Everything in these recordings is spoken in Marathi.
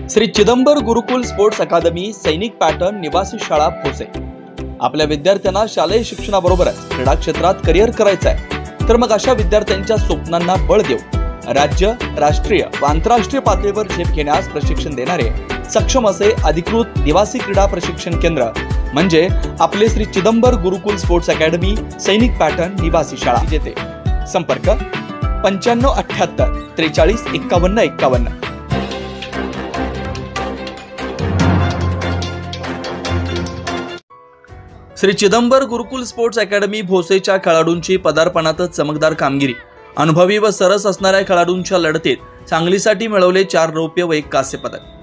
श्री चिदंबर गुरुकुल स्पोर्ट्स अकादमी सैनिक पॅटर्न निवासी शाळा भोसे। आपल्या विद्यार्थ्यांना शालेय शिक्षणाबरोबरच क्रीडा क्षेत्रात करिअर करायचं आहे, तर मग अशा विद्यार्थ्यांच्या स्वप्नांना बळ देऊन राज्य, राष्ट्रीय व आंतरराष्ट्रीय पातळीवर झेप घेण्यास प्रशिक्षण देणारे सक्षम असे अधिकृत निवासी क्रीडा प्रशिक्षण केंद्र म्हणजे आपले श्री चिदंबर गुरुकुल स्पोर्ट्स अकादमी सैनिक पॅटर्न निवासी शाळा। जेथे संपर्क 9578 43 51 51। श्री चिदंबर गुरुकुल स्पोर्ट्स अकादमी भोसेच्या खेळाडूंची पदार्पणातच चमकदार कामगिरी। अनुभवी व सरस असणाऱ्या खेळाडूंच्या लढतीत सांगलीसाठी मिळवले 4 रौप्य व 1 कांस्य पदक।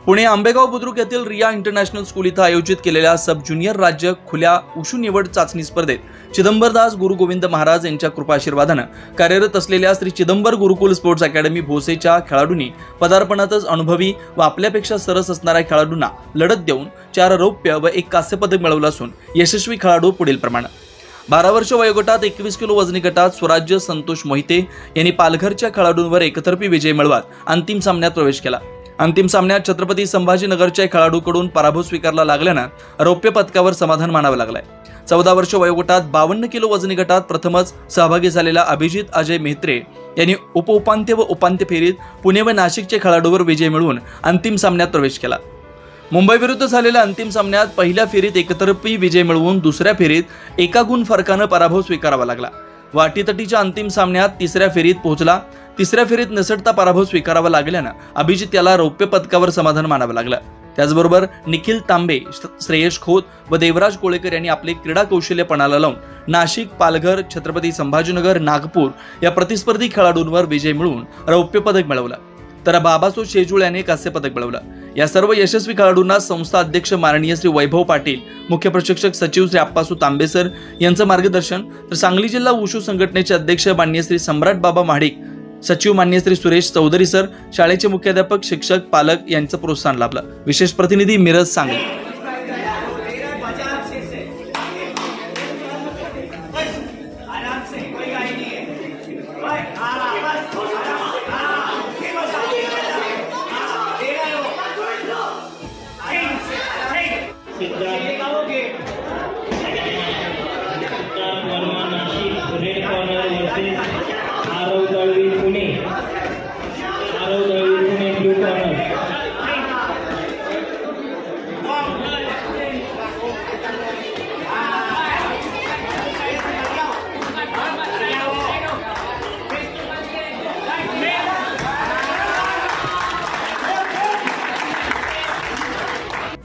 पुणे आंबेगाव बुद्रुक येथील रिया इंटरनॅशनल स्कूल इथं आयोजित केलेल्या सब ज्युनियर राज्य खुल्या उशू निवड चाचणी स्पर्धेत चिदंबरदास गुरु गोविंद महाराज यांच्या कृपाशीर्वादाने कार्यरत असलेल्या श्री चिदंबर गुरुकुल स्पोर्ट्स अकादमी भोसेच्या खेळाडूंनी पदार्पणातच अनुभवी व आपल्यापेक्षा सरस असणाऱ्या खेळाडूंना लढत देऊन 4 रौप्य व 1 कांस्य पदक मिळवलं असून यशस्वी खेळाडू पुढील प्रमाणे 12 वर्ष वयोगटात 21 किलो वजनी गटात स्वराज्य संतोष मोहिते यांनी पालघरच्या खेळाडूंवर एकतर्फी विजय मिळवत अंतिम सामन्यात प्रवेश केला। अंतिम सामन्यात छत्रपती संभाजीनगरच्या खेळाडूकडून पराभव स्वीकारला लागल्यानं रौप्य पदकावर समाधान मानावं लागलंय। 14 वर्ष वयोगटात 52 किलो वजनी गटात प्रथमच सहभागी झालेला अभिजित अजय मेहत्रे यांनी उपउपांत्य व उपांत्य फेरीत पुणे व नाशिकच्या खेळाडूवर विजय मिळवून अंतिम सामन्यात प्रवेश केला। मुंबई विरुद्ध झालेल्या अंतिम सामन्यात पहिल्या फेरीत एकतर्फी विजय मिळवून दुसऱ्या फेरीत 1 गुण फरकानं पराभव स्वीकारावा लागला व अटीतटीच्या अंतिम सामन्यात तिसऱ्या फेरीत पोहोचला। तिसऱ्या फेरीत नसटता पराभव स्वीकारावा लागल्यानं अभिजित याला रौप्य पदकावर समाधान मानावं लागलं। त्याचबरोबर निखिल तांबे, श्रेयश खोत व देवराज कोळेकर यांनी आपले क्रीडा कौशल्य पणाला लावून नाशिक, पालघर, छत्रपती संभाजीनगर, नागपूर या प्रतिस्पर्धी खेळाडूंवर विजय मिळवून रौप्य पदक मिळवलं, तर बाबासो शेजुळ यांनी कांस्य पदक मिळवलं। या सर्व यशस्वी खेळाडूंना संस्था अध्यक्ष माननीय श्री वैभव पाटील, मुख्य प्रशिक्षक सचिव श्री अप्पासू तांबेसर यांचं मार्गदर्शन, तर सांगली जिल्हा वुशू संघटनेचे अध्यक्ष माननीय श्री सम्राट बाबा महाडिक, सचिव माननीय श्री सुरेश चौधरी सर, शाळेचे मुख्याध्यापक, शिक्षक, पालक यांचं प्रोत्साहन लाभलं। विशेष प्रतिनिधी मिरज, सांगली।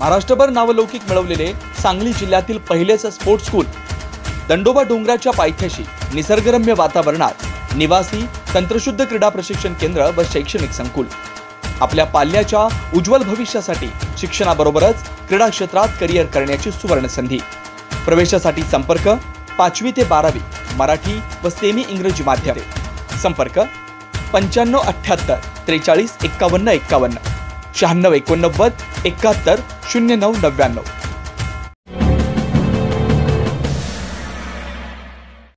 महाराष्ट्रभर नावलौकिक मिळवलेले सांगली जिल्ह्यातील पहिलेच स्पोर्ट्स स्कूल दंडोबा डोंगराच्या पायथ्याशी निसर्गरम्य वातावरणात निवासी तंत्रशुद्ध क्रीडा प्रशिक्षण केंद्र व शैक्षणिक संकुल आपल्या पाल्याच्या उज्ज्वल भविष्यासाठी शिक्षणाबरोबरच क्रीडा क्षेत्रात करिअर करण्याची सुवर्ण संधी। प्रवेशासाठी संपर्क 5वी ते 12वी मराठी व सेमी इंग्रजी माध्यम। संपर्क 9578 43 51 51 96 89 71 09 99।